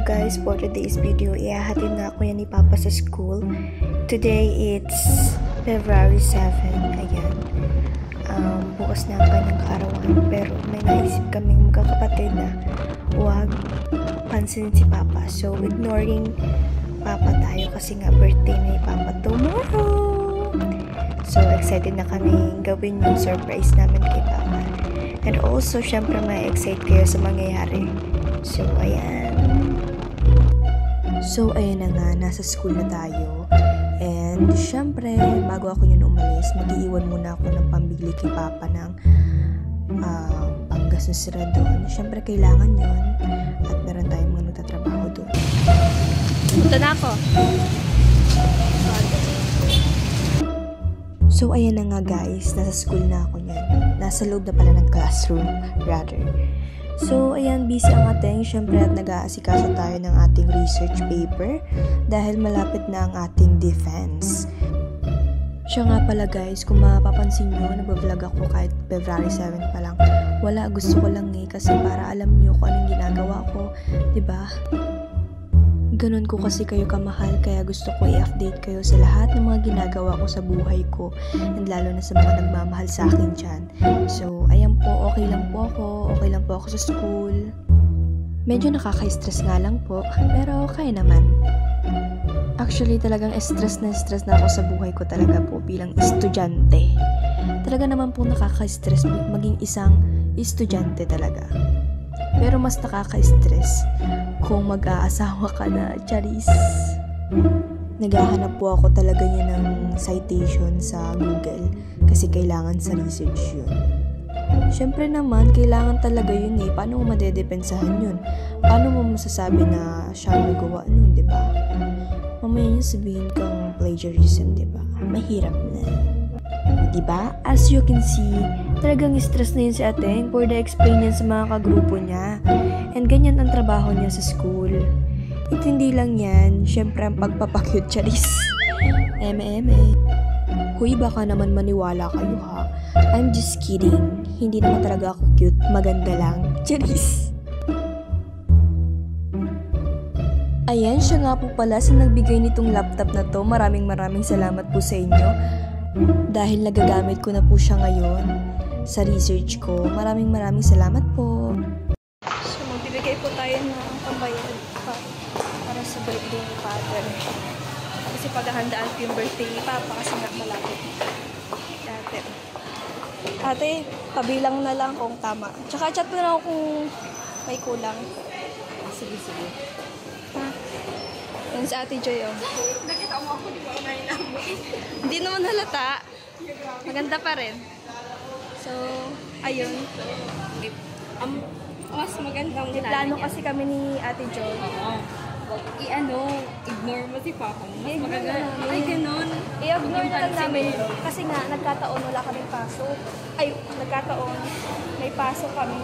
guys, for today's video, ihahatid nga ako yan ni Papa sa school. Today, it's February 7. Ayan. Bukas na ang kanyang kaarawan. Pero may naisip kaming magkakapatid na huwag pansinin si Papa. So, ignoring Papa tayo kasi nga birthday ni Papa tomorrow. So, excited na kami gawin yung surprise namin kay Papa. And also, syempre may excite kayo sa mangyayari. So, ayan. So, ayan na nga, nasa school na tayo. And, syempre, bago ako yun umalis, mag-iiwan muna ako ng pambili kay Papa ng panggastos sila doon. Syempre, kailangan yun. At meron tayong mga nagtatrabaho doon. Punta na ako. So, ayan na nga guys, nasa school na ako niyan. Nasa loob na pala ng classroom, rather. So, ayan, busy ang ating, syempre at nag-aasikaso tayo ng ating research paper dahil malapit na ang ating defense. Siya nga pala guys, kung mapapansin nyo, nag-vlog ako kahit February 7 pa lang. Wala, gusto ko lang kasi para alam nyo kung anong ginagawa ko, diba? Ganon ko kasi kayo kamahal, kaya gusto ko i-update kayo sa lahat ng mga ginagawa ko sa buhay ko, and lalo na sa mga nagmamahal sa akin dyan. So, ayan po, okay lang po ako sa school. Medyo nakaka-stress nga lang po, pero okay naman. Actually, talagang stress na ako sa buhay ko talaga po bilang estudyante. Talaga naman po nakaka-stress maging isang estudyante talaga. Pero mas nakaka-stress kung mag-aasawa ka na, charis. Naghahanap po ako talaga niya ng citation sa Google kasi kailangan sa research yun. Siyempre naman, kailangan talaga yun eh. Paano mo madedepensahan yun? Paano mo masasabi na siya nagawa nun, di ba? Mamaya niya sabihin kang plagiarism, di ba? Mahirap na. Diba? As you can see, talagang stress na yun si Ateng for the explain yan sa mga kagrupo niya. And ganyan ang trabaho niya sa school. At hindi lang yan, syempre ang pagpapakyut, charis. Eme. Huy, baka naman maniwala kayo ha. I'm just kidding. Hindi naman talaga ako cute, maganda lang. Charis. Ayan, siya nga po pala sa nagbigay nitong laptop na to. Maraming salamat po sa inyo. Dahil nagagamit ko na po siya ngayon sa research ko. Maraming salamat po. So, magbibigay po tayo ng pambayad para sa birthday ni Father. Kasi paghahandaan ko yung birthday ni Papa kasi nga malapit. Ate, pabilang na lang kung tama. Tsaka chat mo na ako kung may kulang. Sige. Ha? Yan si Ate Joy, oh. Nakita mo ako, di ba ako nainamot? Hindi naman halata. Maganda pa rin. So, ayun. Mas magandang Plano kasi kami ni Ate Joy. ignore mo si Papa mo. Mas I-ignore maganda. na namin. Ay, ganun. I-ignore na lang namin. Kasi nga, nagkataon wala kaming pasok. Ay, nagkataon may pasok kami.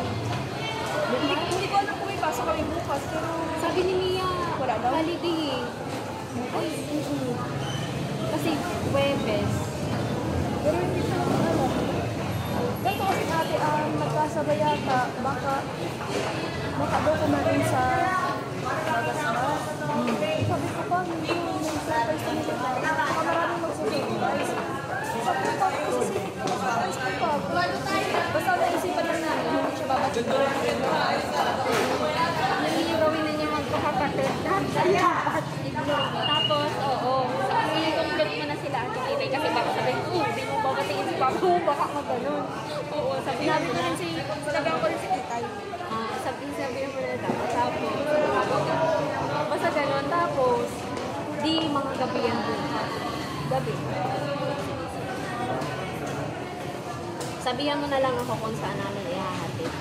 Hindi ko alam kung may pasok kami bukas. Pero Sabi ni Mia, wala daw. holiday eh. Ay, kasi Webes. Pero hindi siya alam. Ganito kasi ate, nagkasabay yata. Baka daw kumain sa bagas-bagas. Sabi ko pa, hindi may surprise kami sa bagas. Baka maraming magsusurprise. Sabi ko pa, surprise ko pa. Basta naisipan lang namin, hindi siya babatin. Nangingawin na niya magpapakakit. Tapos, i-complete mo na sila at ibay kasi baka sabihin, di mo babatiin si Papa mo, baka maganon. Oo, sabi Sinabi ko rin si Kitay. sabi mo na dapat. Tapos, basta ganon. Tapos, di mga gabi yan doon. Gabi. Sabihan mo na lang ako kung saan namin ihahatid.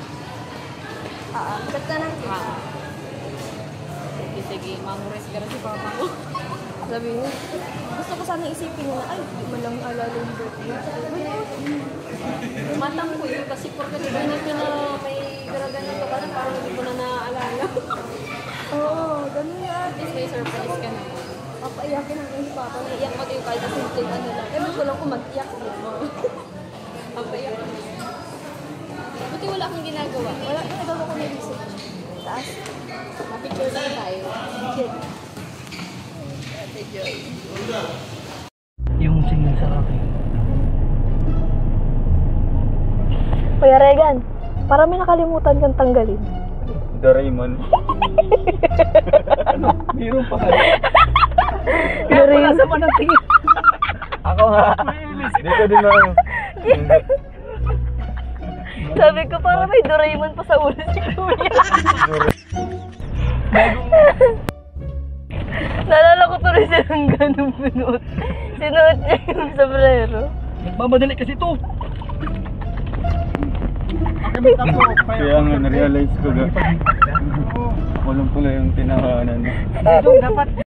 Ba't na lang kita? Sige, mamuris ka na si Papa mo. Sabi niya, gusto ko sana isipin niya na, ay, di man lang alala yung birthday. Matang ko yun kasi porkat ganito na may garagan ka pa na parang hindi ko na naaalala. Oo, ganun yan. At least may surprise ka na. Papaiyakin ang yung papa. Iyak mo kayo kahit na simple ano lang. Ewan ko lang kung mag-iyak mo. Papaiyak mo. Buti wala kang ginagawa. Wala, nagawa ko na research. taas. Mapicture lang tayo. Ate Joy. Yung singin sa akin. Kuya Regan, parang may nakalimutan kang tanggalin. Doraemon. Ano? Meron pa kayo? Doraemon. Sama ng tingin. Ako nga. Dito din ako. Sabi ko parang may Doraemon pa sa ulo si Kuya. Naalala ko tuloy silang ganun pinuot. Sinuot niya yung sombrero. Nagmamadali kasi to. Kaya nga, na-realize ko na. Ako lang pala yung tinahanan. Dapat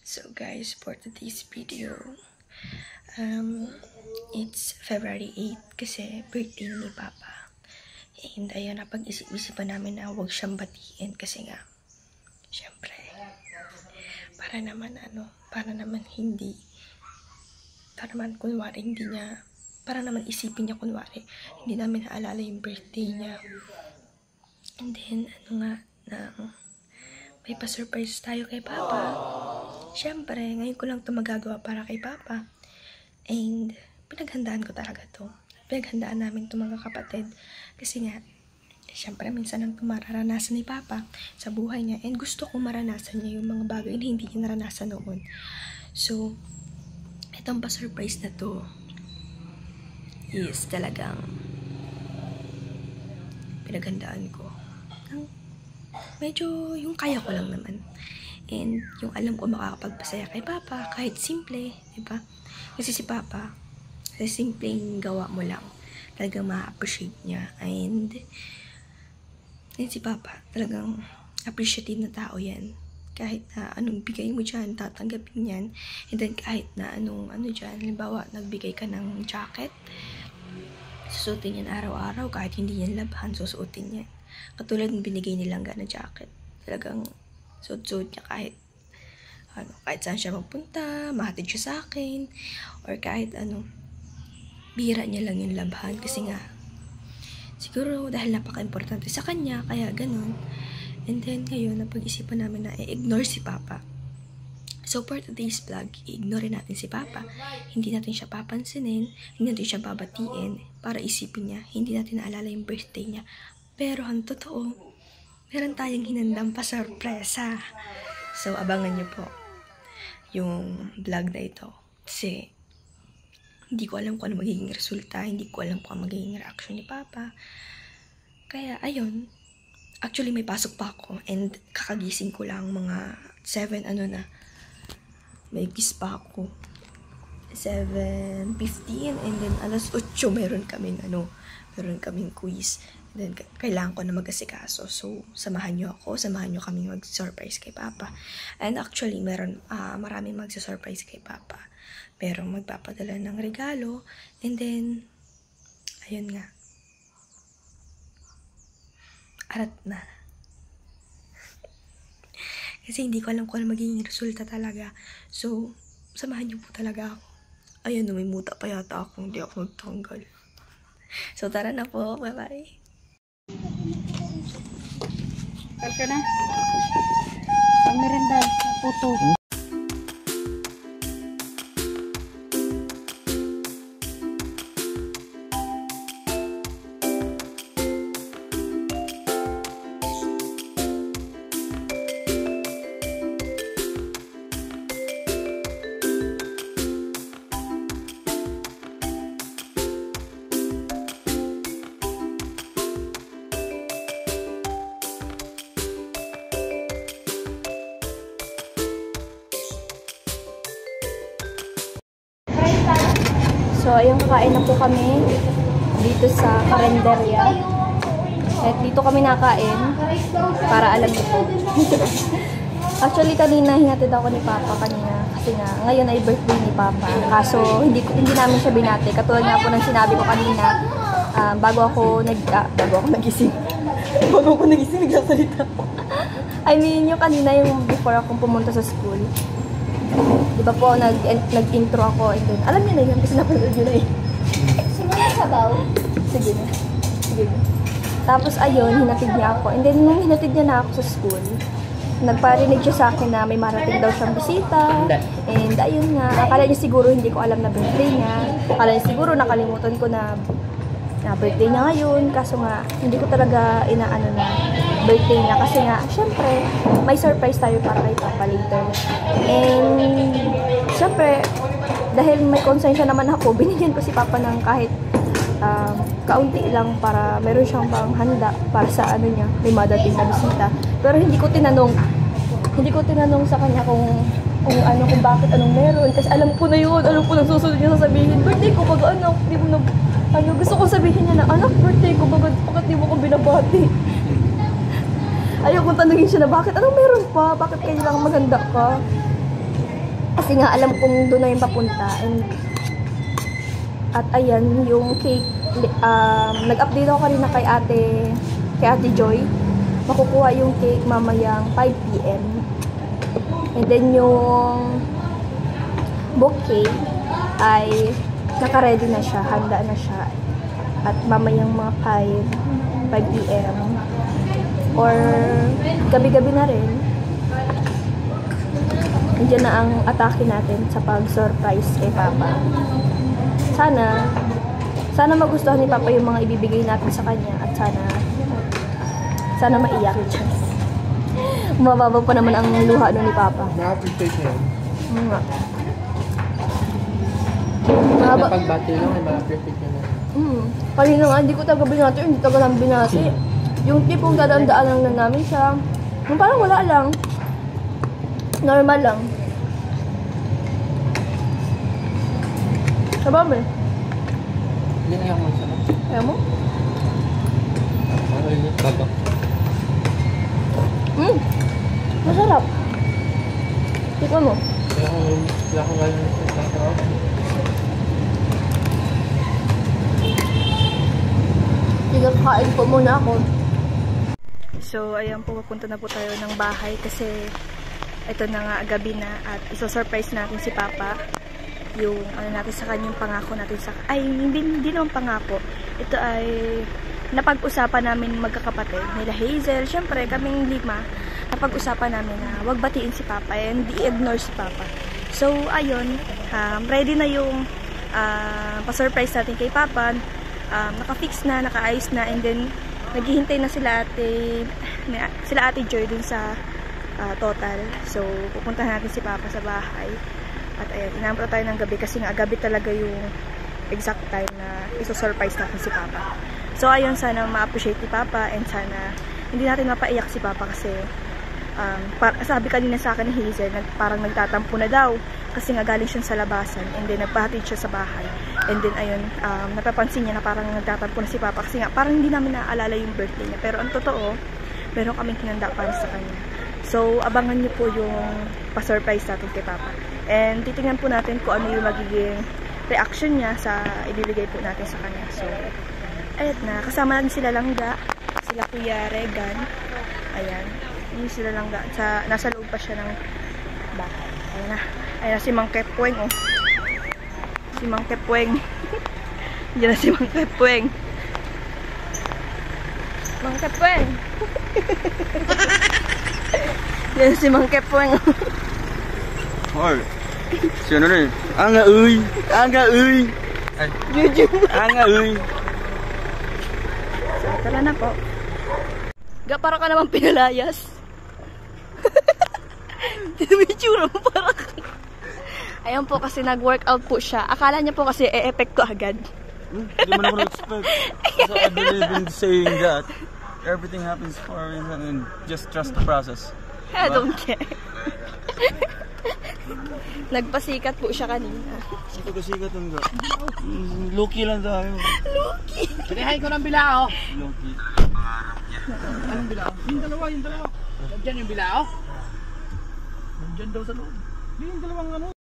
So guys, for today's video, it's February 8 kasi birthday ni Papa. And ayun, napag-isip-isipan namin na huwag siyang batiin kasi nga, syempre, para naman kunwari hindi niya, para naman isipin niya kunwari, hindi namin naalala yung birthday niya. And then, may pa-surprise tayo kay Papa. Siyempre, ngayon ko lang ito magagawa para kay Papa. And, pinaghandaan ko talaga to. Pinaghandaan namin ito mga kapatid. Kasi nga, siyempre, minsan ang mararanasan ni Papa sa buhay niya. And gusto ko maranasan niya yung mga bagay na hindi niya naranasan noon. So, itong pa-surprise na to is talagang pinaghandaan ko. Medyo yung kaya ko lang naman. And yung alam ko makakapagpasaya kay Papa, kahit simple, diba? Kasi si Papa, sa simpleng gawa mo lang, talagang ma-appreciate niya. And si Papa, talagang appreciative na tao yan. Kahit na anong bigay mo dyan, tatanggapin yan. And then kahit na ano dyan, halimbawa, nagbigay ka ng jacket, susuotin yan araw-araw, kahit hindi yan labhan, susuotin yan. Katulad ng binigay nilang na jacket, talagang suot-suot niya kahit saan siya magpunta, mahatid siya sa akin, or kahit bira niya lang yung labhan kasi nga siguro dahil napaka-importante sa kanya, kaya ganun. And then ngayon, napag-isipan namin na i-ignore si Papa. So for today's vlog, i-ignore natin si Papa. Hindi natin siya papansinin, hindi natin siya babatiin para isipin niya, hindi natin naalala yung birthday niya. Pero ang totoo, meron tayong hinandang pa sorpresa. So, abangan niyo po yung vlog na ito. Kasi, hindi ko alam kung ano magiging resulta. Hindi ko alam kung ano magiging reaction ni Papa. Kaya, ayun. Actually, may pasok pa ako. And, kakagising ko lang mga 7, may quiz pa ako. 7:15. And then, alas 8, meron kaming quiz. Then, kailangan ko na mag-asikaso. So, samahan nyo kami mag-surprise kay Papa. And actually, maraming mag-surprise kay Papa. Pero magpapadala ng regalo. And then, ayun nga. Arat na. Kasi hindi ko alam kung ano magiging resulta talaga. So, samahan nyo po talaga ako. Ayun, may muta pa yata ako. Hindi ako nagtanggal. So, tara na po. Bye-bye. Tal ka na. Pang merenda, puto. So, ayun, kakain na po kami dito sa karinderya. At dito kami nakain para alam niyo po. Actually, kanina hinatid ako ni Papa kanina kasi nga ngayon ay birthday ni Papa. Kaso hindi namin siya binati. Katulad nga po ng sinabi ko kanina, bago ako nagising. Bago ako nagising, nagsasalita. I mean, yung kanina yung before akong pumunta sa school. Di ba po, nag-intro ako. And then, alam niyo na yun kasi napanood nyo na eh. Sumunod ka daw? Sige na. Sige na. Tapos ayun, hinatid niya ako. And then, nung hinatid niya na ako sa school, nagparinig siya sa akin na may marating daw siyang bisita. And ayun nga, akala niya siguro hindi ko alam na birthday niya. Akala niya siguro nakalimutan ko na birthday niya ngayon. Kaso nga, hindi ko talaga inaano na birthday niya. Kasi nga, syempre, may surprise tayo para kay Papa later. And syempre, dahil may konsensya naman ako, binigyan ko si Papa ng kahit kaunti lang para meron siyang pang handa para sa ano niya, may madating na bisita. Pero hindi ko tinanong sa kanya kung bakit anong meron kasi alam ko na yun, alam ko na susunod niya sasabihin, birthday ko baga anak, di mo na gusto ko sabihin niya na anak, birthday ko baga bakit di mo ko binabati. Ayaw kong tanungin siya na bakit anong meron pa, bakit kailangan maganda ka, kasi nga alam kong doon na yung papunta. And at ayan, yung cake, nag-update ako kanina kay Ate Joy. Makukuha yung cake mamayang 5 PM. And then yung bouquet ay naka-ready na siya, handa na siya. At mamayang mga 5 PM. Or gabi-gabi na rin. Nandiyan na ang atake natin sa pag-surprise kay Papa. Sana magustuhan ni Papa yung mga ibibigay natin sa kanya at sana maiyak siya. Mababaw pa naman ang luha nun ni Papa. Na-appreciate niya. Nga. Pagbati lang ay ma-appreciate niya. Kanina nga, hindi ko talaga binati, hindi talaga lang binati. Yung tipong dadaan-daan lang namin siya. Yung parang wala lang. Normal lang. Sabab eh. Hindi na yung masarap. Ayaw mo? Ano yun? Baba. Masarap. Tikman mo. Wala ko ngayon masarap. Sige, kain po muna ako. So, ayan po, papunta na po tayo ng bahay kasi ito na nga, gabi na at iso-surprise natin si Papa. Yung ano natin sa kanyang pangako natin sa hindi naman pangako. Ito ay napag-usapan namin magkakapatid nila Hazel, syempre kaming 5, napag-usapan namin na wag batiin si Papa and i-ignore si Papa. So ayun, ready na yung pa-surprise natin kay Papa. Naka-fix na, naka-ayos na, and then naghihintay na sila Ate Joy dun sa Total. So pupuntahan natin si Papa sa bahay. At ayan, inaampo tayo ng gabi kasi nga gabi talaga yung exact time na iso-surprise natin si Papa. So ayun, sana ma-appreciate ni Papa and sana hindi natin mapaiyak si Papa kasi sabi kanina sa akin ni Hazel, parang nagtatampo na daw kasi nga galing siya sa labasan and then nagpahatid siya sa bahay. And then ayun, napapansin niya na parang nagtatampo na si Papa kasi nga parang hindi namin naaalala yung birthday niya. Pero ang totoo, meron kaming hinanda para sa kanya. So abangan niyo po yung pa-surprise natin kay Papa. And titingnan po natin kung ano yung magiging reaction niya sa ibibigay po natin sa kanya. So, ayun na. Kasama natin sila Langga, sila Kuya Regan. Ayan. Yun sila Langga. Nasa loob pa siya ng bahay. Ayan na. Ayan na si Mang Kepweng, oh. Si Mang Kepweng. Diyan na si Mang Kepweng. Mang Kepweng. Diyan na si Mang Kepweng, oh. Ôi, siya na rin. Anga uy! Anga uy! Anga uy! So, tara na po. Para ka naman pinalayas. May tsura mo parang. Ayan po kasi nag-workout po siya. Akala niya po kasi e-effect ko agad. Hindi mo naman expect. So I believe in saying that everything happens for a reason and just trust the process. I don't care. Nagpasikat po siya kanina. Ito kasi katungga. Loki lang tayo. Pinihain ko ng bilao. Loki. Anong bilao? Yung dalawa. Nandiyan yung bilao? Nandiyan daw sa loob. Yung dalawang ano.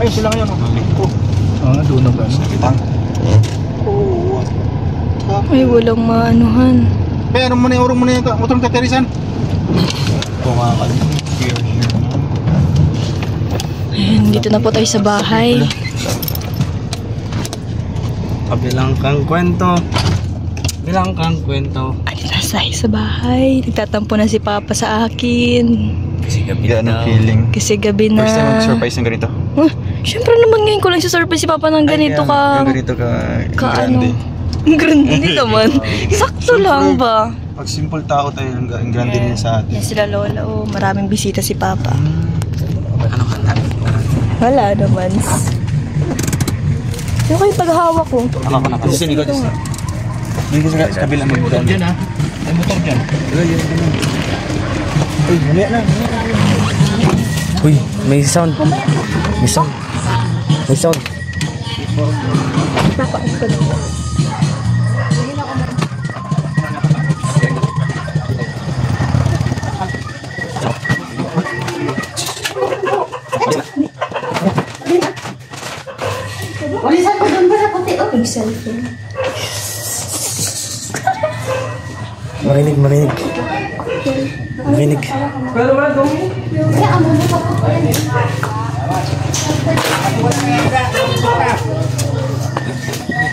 Ay, sila ngayon. Doon na ba? Oo. Ay, walang maanuhan. Pero mo na yung urong mo na yung motorong katerisan. Ayan, dito na po tayo sa bahay. Kabilang kang kwento. Bilang kang kwento. Ay, nasa tayo sa bahay. Nagtatampo na si Papa sa akin. Kasi gabi Anong feeling? Kasi gabi na. First time mag-surprise ng ganito? Siyempre naman ngayon ko lang surprise si Papa ng ganito ka... Ganito ka ano? Grande din naman. Sakto lang ba? Pag simple tao tayo, ang grande din sa atin. Yan sila Lola. Oh, maraming bisita si Papa. Ano ka na? Wala naman. Ano kayo paghawak ko? Ako na kasi. Gusto nyo gusto. Hindi ko sa kabila mag-down. Diyan ha. May motor dyan. Uy, mamaya na. Uy, may sound. May sound. May sound. Walisan ko doon ba sa puti? Oh, big cellphone. Marinig.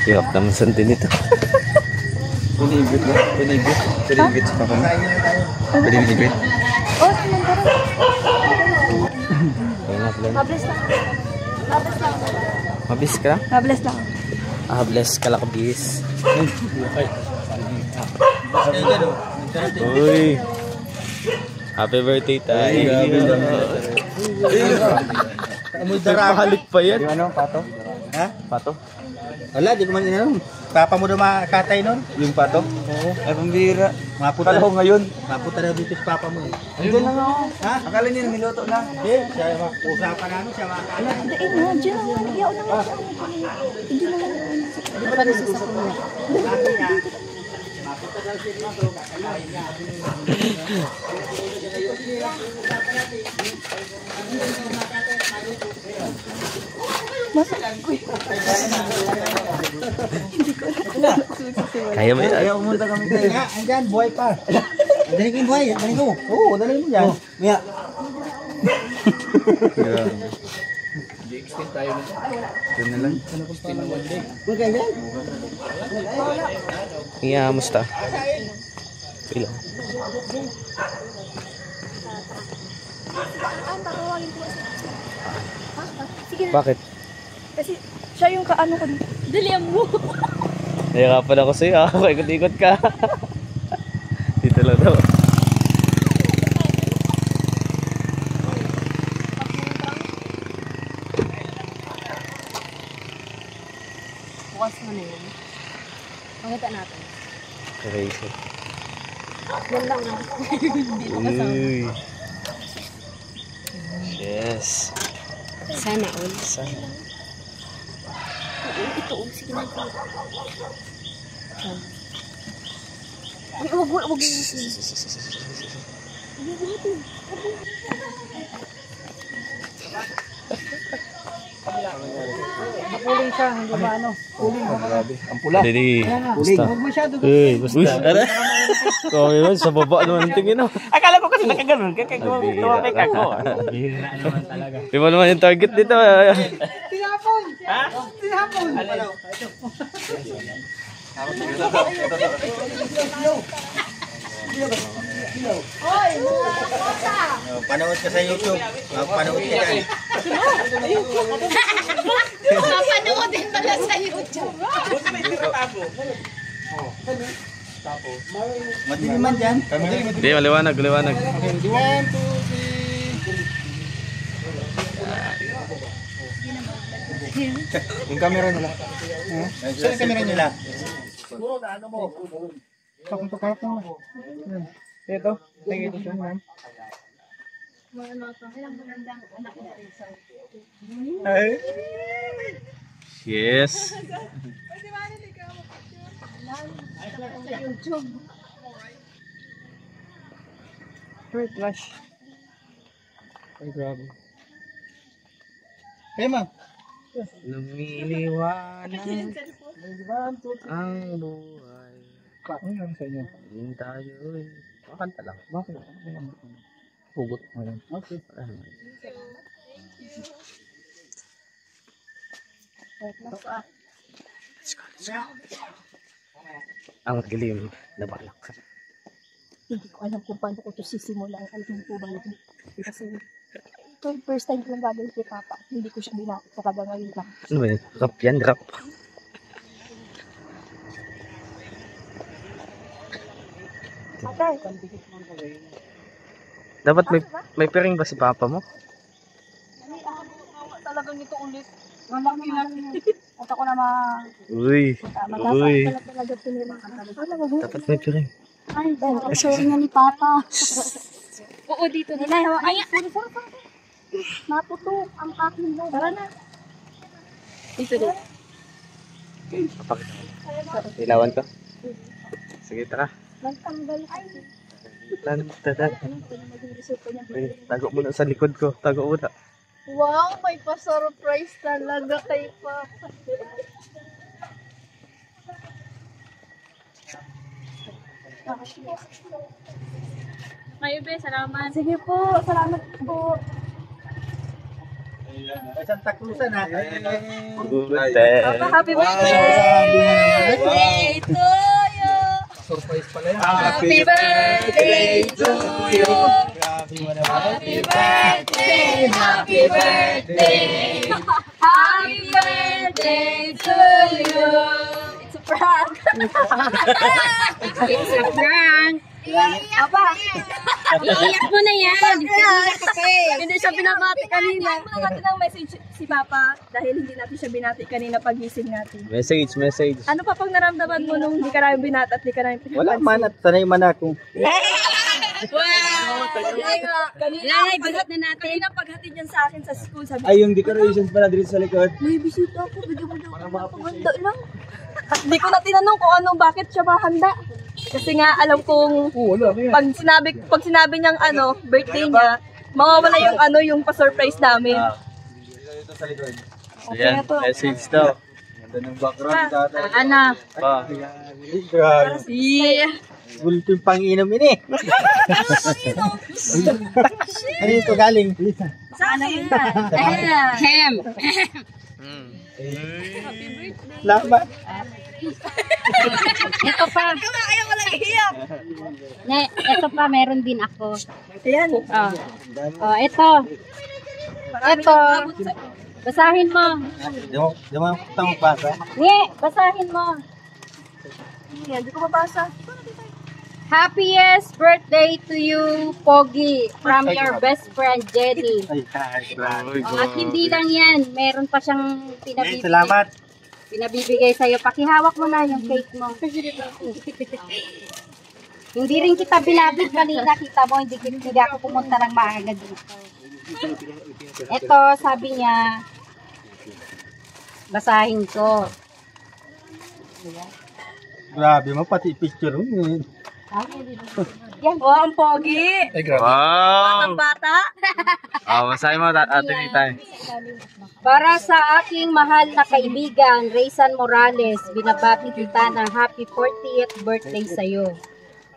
Hirap naman santi nito. Pwede i-greet ba? Pwede i-greet sa papa mo? Pwede i-greet? Oh, sinantara. Mabilis lang. Mabis ka? Mabless lang. Bless ka lang kabis. Uy. Happy birthday tayo. Amoy darahalik pa yan. Yung ano, pato? Ha? Pato? Wala, di ko man inanong. Papa mo daw makakatay nun? Yung pato? Oo. Ay, pambira. Mapunta daw ngayon. Mapunta daw dito si papa mo. Ayun lang ako. Ha? Akala niya niluto na. Hindi, siya usapan namin siya makakala. Dain mo, dyan naman. Iyaw naman siya. Hindi naman. Di ba nag-usap mo? Mapunta daw si Mato, kakalain niya. Kaya mo yan. Kaya umunta kami tayo. Nga, andyan, buhay pa. Dali ko yung buhay, dali ko. Oo, dali mo yan. Maya. Extend tayo nito. Doon na lang. Extend naman din. Huwag kayo dyan. Iya, musta? Ilang? Bakit? Kasi siya yung kaano ko dito. Dalihan mo. Nayakapan ako sa'yo. Ako ikot-ikot ka. Dito lang daw. Bukas mo na yun. Pakita natin. Eraser. Yan lang. Hindi mo kasama. Uy. Yes. Sana all. Sana. Ito, sige na ito. Ay, wag. Napuling siya, hindi ba ano? Puling. Grabe. Ang pula. Hindi. Puling. Huwag masyado. Uy, basta. Kami man, sa baba naman ang tingin. Akala ko kasi nakaganon. Tumapay ka ko. Iba naman yung target dito. Tinapon! Ha? Tinapon! Panood ka sa YouTube. Panood ka dyan. Mapanood din pala sa YouTube. Madilim man dyan. Hindi, maliwanag. Okay, 1, 2, 3. Yung camera nila. Saan yung camera nila? Puro na ano mo. Kapag mo. Ito. Tingin ito siya, ma'am. Yes. First flash. Ay, grabe. Kaya ma'am. Lumiliwanag ang buhay. Ano lang sa inyo? Hindi tayo eh. Makanta lang. Bakit? Hugot mo yan. Okay. Ang dilim na balak. Hindi ko alam kung paano ko ito sisimulan. Alam ko ba ito? Kasi ito yung first time ko lang gagawin kay Papa. Hindi ko siya binakit sa ngayon lang. Ano ba yun? Rap yan, rap. Okay. Dapat may pering ba si papa mo? Talagang ito ulit. Malaki lang. At ako na Uy. Uy. talaga pinila. Dapat may pering. Ay, dahil nga ni Papa. Oo, dito na. Ay, sorry. Naputok ang aking mo. Tara na. Dito na. Ilawan ko. Sige, tara. Nagtanggal. Tago muna sa likod ko. Tago muna. Wow, may pa-surprise talaga kay Papa. Kayo, be, salamat. Sige po, salamat po. Santa Cruzan ha. Papa, happy birthday! Birthday to you! Surprise pala yan. Happy birthday to you! Happy birthday! Happy birthday! Happy birthday to you! It's a prank! It's a prank. Papa! Iiyak mo na yan. Hindi siya binabati kanina. Iiyak mo na natin ang message si Papa dahil hindi natin siya binati kanina pagising natin. Message. Ano pa pang naramdaman mo nung hindi ka namin binati at hindi ka namin pinapansin? Wala man at sanay man ako. Lalagay na natin. Kanina paghatid niyan sa akin sa school, sabi Ay, yung decorations pala dito sa likod. may bisita ako, bigyan mo daw ako paganda lang. At hindi ko na tinanong kung bakit siya mahanda. Kasi nga alam kong pag sinabi niyang birthday niya, mawawala yung yung pa-surprise namin. Dito sa likod. Ayan, message daw. Ganda ng background dito. Ana. Pa. Grabe. Yeah. Gulto yung pang-inom ini. Ano ito galing? Hem. Lama. Ito pa. Ito pa, meron din ako. Ayan. Ito. Ito. Basahin mo. Di mo tang basa. Basahin mo. Ayan, hindi ko mabasa. Happiest birthday to you, Pogi, from your best friend, Jenny. Ay, grabe. At hindi lang yan, meron pa siyang Salamat. pinabibigay sa'yo. Pakihawak mo na yung cake mo. Hindi rin kita binabig kanina, kita mo, hindi ako pumunta ng maaga dito. Ito, sabi niya, basahin ko. Grabe mo, pati picture mo. Wow, ang pogi! Ay, grabe. Wow! Bata! Masahe mo, Ate Nitay. Para sa aking mahal na kaibigan, Raysan Morales, binabati kita ng happy 40th birthday sa'yo.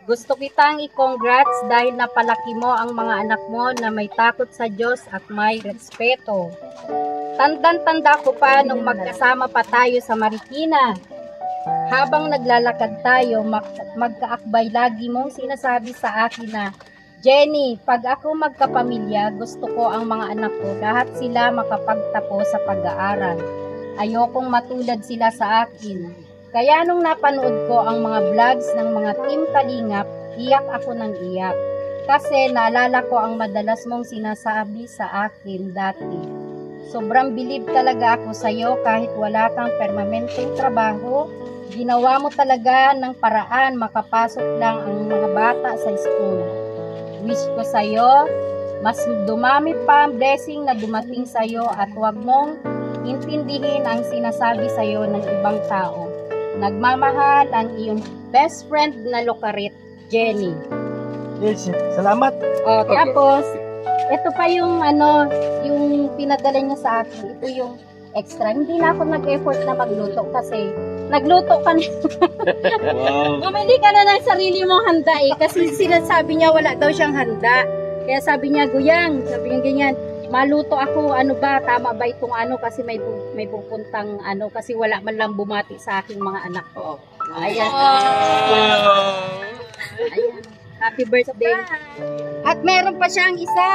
Gusto kitang i-congrats dahil napalaki mo ang mga anak mo na may takot sa Diyos at may respeto. Tandang-tanda ko pa nung magkasama pa tayo sa Marikina. Habang naglalakad tayo, magkaakbay lagi mong sinasabi sa akin na, Jenny, pag ako magkapamilya, gusto ko ang mga anak ko, lahat sila makapagtapos sa pag-aaral. Ayokong matulad sila sa akin. Kaya nung napanood ko ang mga vlogs ng mga Team Kalingap, iyak ako ng iyak. Kasi naalala ko ang madalas mong sinasabi sa akin dati. Sobrang bilib talaga ako sa iyo kahit wala kang permanenteng trabaho. Ginawa mo talaga ng paraan makapasok lang ang mga bata sa school. Wish ko sa iyo, mas dumami pa ang blessing na dumating sa iyo at huwag mong intindihin ang sinasabi sa iyo ng ibang tao. Nagmamahal ang iyong best friend na lokarit, Jenny. Yes, salamat. Tapos, ito pa yung yung pinadala niya sa akin. Ito yung extra. Hindi na ako nag-effort na magluto kasi nagluto ka na. Wow. Bumili ka na ng sarili mong handa kasi sinasabi niya wala daw siyang handa. Kaya sabi niya, Guyang, sabi niya ganyan, maluto ako, tama ba itong kasi may pupuntang kasi wala man lang bumati sa aking mga anak ko. Ayan. Ayan. Happy birthday. At meron pa siyang isa.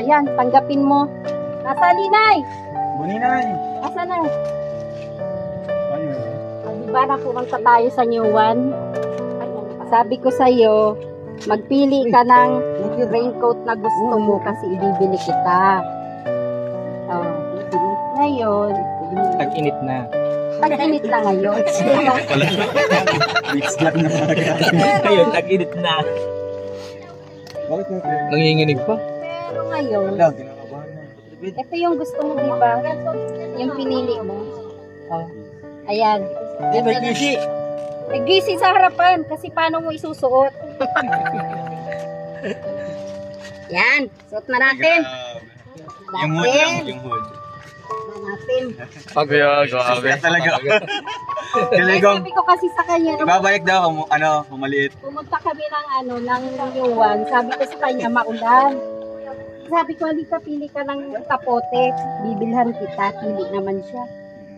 Yan, tanggapin mo. Nasa Linay? Buninay. Asa na? Diba na pumunta tayo sa New One? Sabi ko sa'yo, magpili ka ng raincoat na gusto mo kasi ibibili kita. Ngayon, Tag-init na. tag-init na ngayon. Mix lang na talaga. Ngayon, tag-init na. Bakit mo? Nanginginig pa. Pero ngayon, ito yung gusto mo, di ba? Yung pinili mo. Ayan. May gisi. May gisi sa harapan kasi paano mo isusuot? Yan. Suot na natin. Yung hood lang, yung hood. Natin. Grabe. Talaga. Kaya sabi ko kasi sa kanya, Babalik daw, maliit. pumunta kami ng New One. Sabi ko sa kanya, maulan. Sabi ko, halika, pili ka ng kapote. Bibilhan kita. Pili naman siya.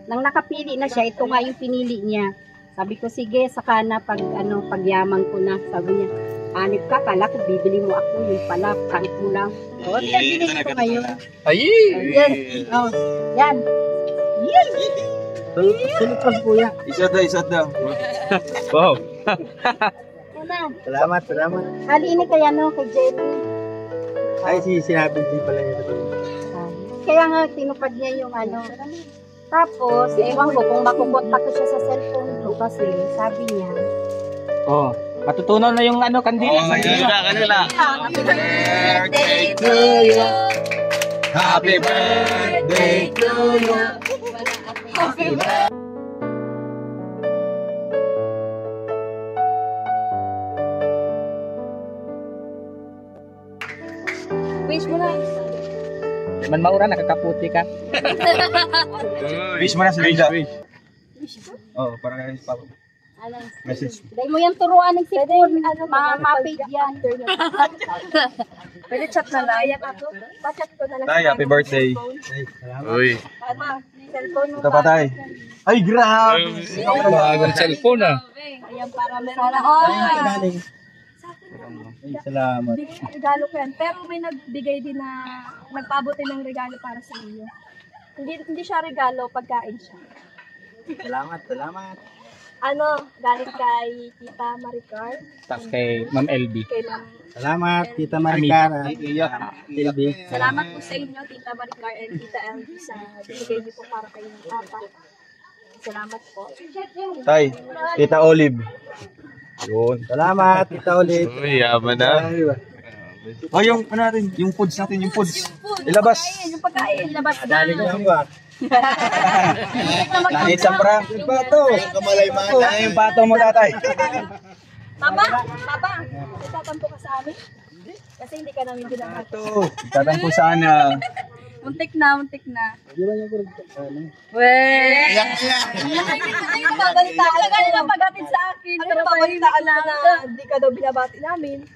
Nang nakapili na siya, ito nga yung pinili niya. Sabi ko, sige, saka na pagyaman ko na. Sabi niya, hanip ka, kala ko bibili mo ako. Yung pala, kahit mo lang. O, binili ko ngayon. Ay! Yan. Oh, yan. Yan. Sunod pa kuya. Isot daw. Wow. Yan na. Salamat. Halini kaya kay Jenny. Ay, sinabi din pala niya. Kaya nga, tinupad niya yung Tapos, ewan ko kung makukontak ko siya sa cellphone ko kasi sabi niya, Oh, matutunaw na yung kandila. Kanila. Happy birthday to you. Happy birthday to you. Happy birthday. Wish mo na. Man maura, nakakaputi ka. Wish mo na si Linda. Oo, para kay Papa. Message. Dahil mo yung turuan ng sipon. Ma-page yan. Pwede chat na lang. Pa-chat ko na lang. Tay, happy birthday. Uy. Cellphone mo Ito pa tay. Ay, grabe. Bagong cellphone Ayan, para meron Sana na. all. Salamat. Regalo ko yan. Pero may nagbigay din na nagpaabot din ng regalo para sa iyo. Hindi siya regalo, pagkain siya. Salamat. Galing kay Tita Maricar. Tapos kay Ma'am LB. Kay Ma'am. Salamat, Tita Maricar. Ilbi. Salamat po sa inyo, Tita Maricar and Tita LB sa binigay niyo po para kayo ng papa. Salamat po. Tay, Tita Olive. Yun. Salamat, Tita Olive. Uy, yaman na. Oh, yung natin, yung foods natin, yung foods. Ilabas. Yung pagkain, labas na. Dali ko lang ba? Langit sa prank. Yung pato. Kamalay man. Yung pato mo, tatay. Papa, itatampo ka sa amin? Kasi hindi ka namin binabati. Tatampo sana. Muntik na. Weh! Ay, nababalitaan ka na pag-atid sa akin. Ano nababalitaan na hindi ka daw binabati namin?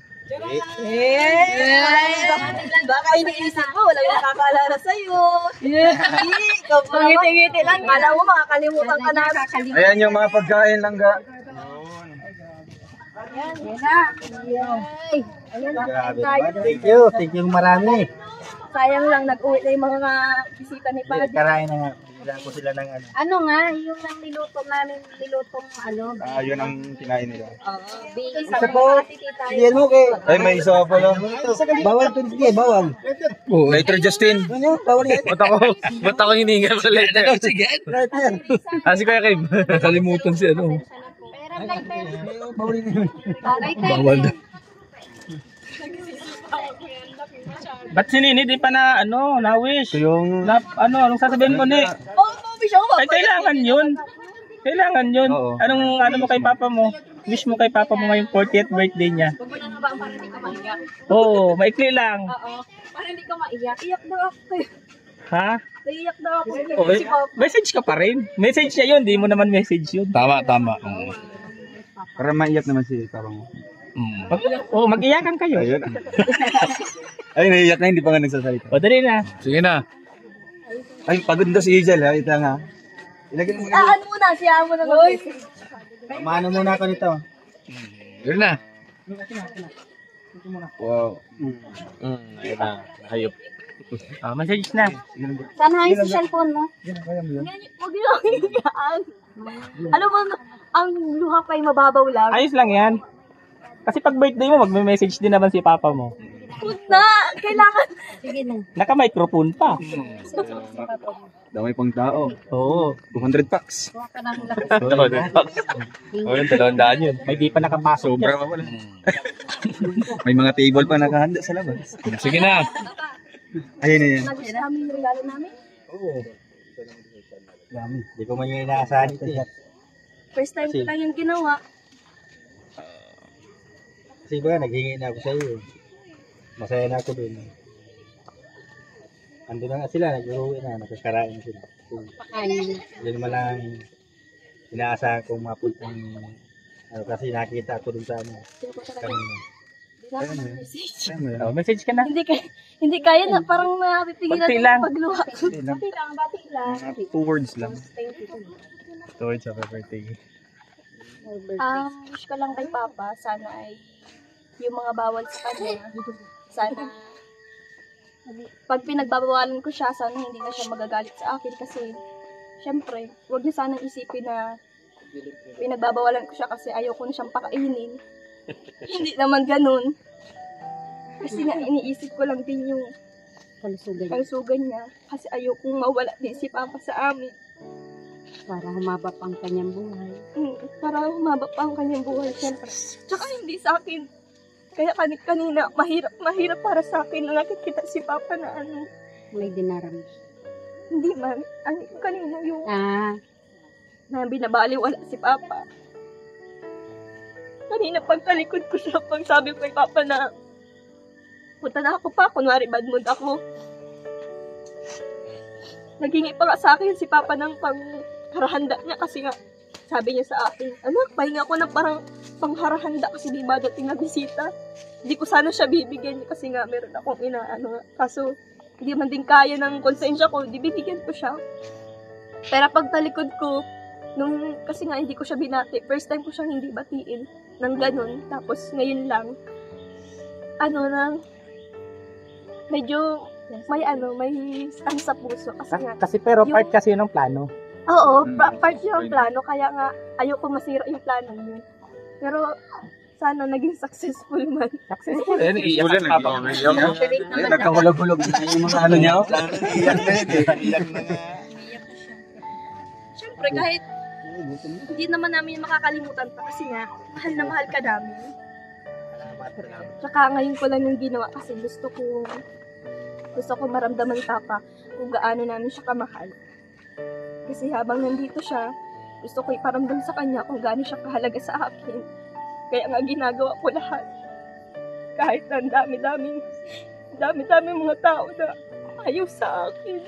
Baka iniisip mo, walang nakakaalala sa'yo. Ngiti-ngiti lang. Kala mo makakalimutan ka na. Ayan yung mga pagkain lang ga. Thank you marami. Sayang lang, nag-uwi na yung mga bisita ni Paddy. Karain na nga. Bilang ko sila ng ano. Ano nga, yung lang niluto namin, nilutong ano. Yun ang kinain nila. Bigay Isa po. Sige mo kay. Ay, may isa pa pala. Bawal to sige, bawal. Later Justin. Bawal yan. Ba't ako hininga sa letter? Sige. Si Kuya Kim. Nakalimutan si ano. Bawal na. Ba't si Nini di pa na ano, na-wish? Yung Anong sasabihin mo ni? Ay, kailangan yun. Oo. Ano mo kay papa mo? Wish mo kay papa mo ngayong 40th birthday niya. Oo, maikli lang. Oo. Para hindi ka maiyak. Iyak daw ako. Ha? Naiyak daw ako. Okay. Message ka pa rin. Message niya yun, di mo naman message yun. Tama. para maiyak naman si papa mo. Mag-iyakan kayo. Ayun. Ay, naiyak na, hindi pa nga nagsasalita. O, dali na. Sige na. Ay, pagod daw si Hazel, ha? Ito nga. Ilagay mo na. Muna, siya mo na mag-message. Mano muna ako nito. Sige na. Wow. Ayun na. Hayop. Message na. Saan hangin sa cellphone mo? Huwag lang hiyaan. Alam mo, ang luha pa ay mababaw lang. Ayos lang yan. Kasi pag birthday mo, magme-message din naman si papa mo. Huwag na, kailangan. Sige na. Naka-microphone pa. Damay pang tao. Oo. 200 packs. Huwag ka nang lakas. O yun, 200 yun. May di pa nakapasok. Sobra pa pala. May mga table pa nakahanda sa labas. Sige na. Ayun na yan. Nagustuhan namin yung regalo namin. Oo. Dami. Hindi ko man yung inaasahan ito. First time ko lang yung ginawa. Kasi ba, naghingi na ako sa iyo. Masaya na ako dun. Ando na nga sila, nag-uwi na, nakakarain na sila. Pakain. Hindi naman lang inaasahan kong mapuntang kasi nakita ako dun sa ano. Kanina. Hindi na ako mag-message. Message ka na. Hindi kaya na, parang napipigilan Konti yung lang. pagluha ko. Bati lang. 2 words lang. Towards happy birthday. Wish ko lang kay Papa, sana ay yung mga bawal sa kanya, sana pag pinagbabawalan ko siya, sana hindi na siya magagalit sa akin kasi syempre, huwag niya sanang isipin na pinagbabawalan ko siya kasi ayaw ko na siyang pakainin. Hindi naman ganun. Kasi nga iniisip ko lang din yung kalusugan niya kasi ayaw kong mawala din si Papa sa amin. Para humaba pa ang kanyang buhay. Para humaba pa ang kanyang buhay, syempre. Tsaka hindi sa akin. Kaya kanina, mahirap para sa akin na nakikita si Papa na ano. May dinaram. Hindi man. Kanina yung Na na binabaliwala si Papa. Kanina pagtalikod ko siya, pag sabi ko kay Papa na punta na ako pa, kunwari bad mood ako. Naghingi pa nga sa akin si Papa ng pangharahanda niya kasi nga sabi niya sa akin, anak, pahinga ko ng parang pangharahanda kasi di ba dating na bisita. Hindi ko sana siya bibigyan kasi nga meron akong inaano. Kaso hindi man din kaya ng konsensya ko, di bibigyan ko siya. Pero pagtalikod ko, kasi nga hindi ko siya binati, first time ko siyang hindi batiin ng ganun. Tapos ngayon lang, medyo may stand sa puso kasi nga. Pero part kasi yun ng plano. Oo, part yun ang plano, kaya nga ayoko masira yung plano yun. Pero sana naging successful man. Successful. Iyak ka pa. Nagkahulog-hulog na yung mga ano niya. Iyak na yun eh. Iyak na nga. Siyempre kahit hindi naman namin makakalimutan pa kasi nga mahal na mahal ka namin. Tsaka ngayon ko lang yung ginawa kasi gusto ko maramdaman Papa kung gaano namin siya kamahal. Kasi habang nandito siya, gusto ko iparamdam sa kanya kung gaano siya kahalaga sa akin. Kaya nga ginagawa ko lahat. Kahit na dami-daming mga tao na ayaw sa akin.